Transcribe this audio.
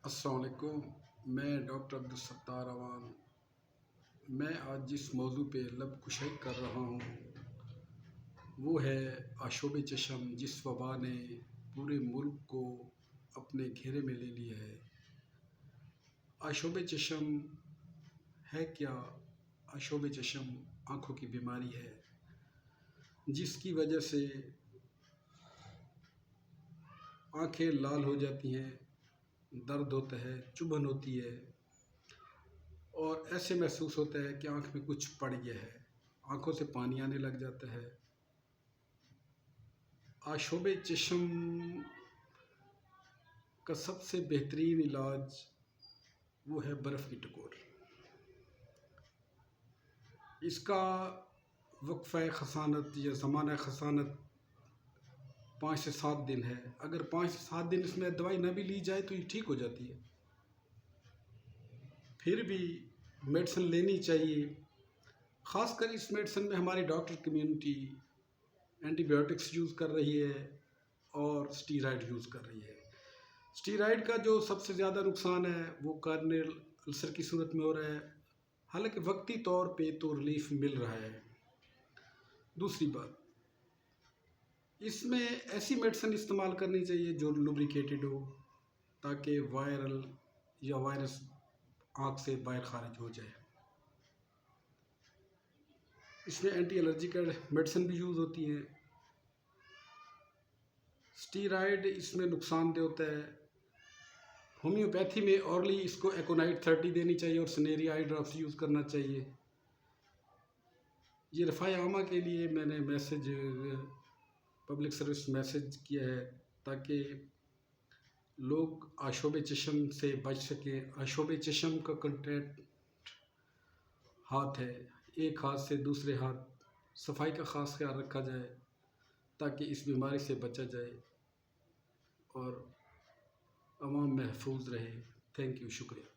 السلام علیکم، میں ڈاکٹر عبدالستار اوان۔ میں آج جس موضوع پہ لب کشائی کر رہا ہوں وہ ہے آشوب چشم، جس وبا نے پورے ملک کو اپنے گھیرے میں لے لیا ہے۔ آشوب چشم ہے کیا؟ آشوب چشم آنکھوں کی بیماری ہے جس کی وجہ سے آنکھیں لال ہو جاتی ہیں، درد ہوتا ہے، چبھن ہوتی ہے اور ایسے محسوس ہوتا ہے کہ آنکھ میں کچھ پڑ گیا ہے، آنکھوں سے پانی آنے لگ جاتا ہے۔ آشوب چشم کا سب سے بہترین علاج وہ ہے برف کی ٹکور۔ اس کا وقفہ خسانت یا زمانہ خسانت 5 سے 7 دن ہے۔ اگر 5 سے 7 دن اس میں دوائی نہ بھی لی جائے تو یہ ٹھیک ہو جاتی ہے۔ پھر بھی میڈیسن لینی چاہیے، خاص کر اس میڈیسن میں ہماری doctor community antibiotics use کر رہی ہے اور اسٹیرائڈ یوز کر رہی ہے۔ اسٹیرائڈ کا جو سب سے زیادہ نقصان ہے وہ کارنیل السر کی صورت میں ہو رہا ہے، حالانکہ وقتی طور پہ تو ریلیف مل رہا ہے۔ دوسری بات، اس میں ایسی میڈیسن استعمال کرنی چاہیے جو لوبریکیٹڈ ہو تاکہ وائرل یا وائرس آنکھ سے باہر خارج ہو جائے۔ اس میں اینٹی الرجیکل میڈیسن بھی یوز ہوتی ہیں۔ اسٹیرائڈ اس میں نقصان دہ ہوتا ہے۔ ہومیوپیتھی میں اورلی اس کو ایکونائٹ 30 دینی چاہیے اور سنیری آئی ڈراپس یوز کرنا چاہیے۔ یہ رفاع عامہ کے لیے میں نے پبلک سروس میسج کیا ہے تاکہ لوگ آشوب چشم سے بچ سکیں۔ آشوب چشم کا کنٹیکٹ ہاتھ ہے، ایک ہاتھ سے دوسرے ہاتھ، صفائی کا خاص خیال رکھا جائے تاکہ اس بیماری سے بچا جائے اور عوام محفوظ رہے۔ تھینک یو، شکریہ۔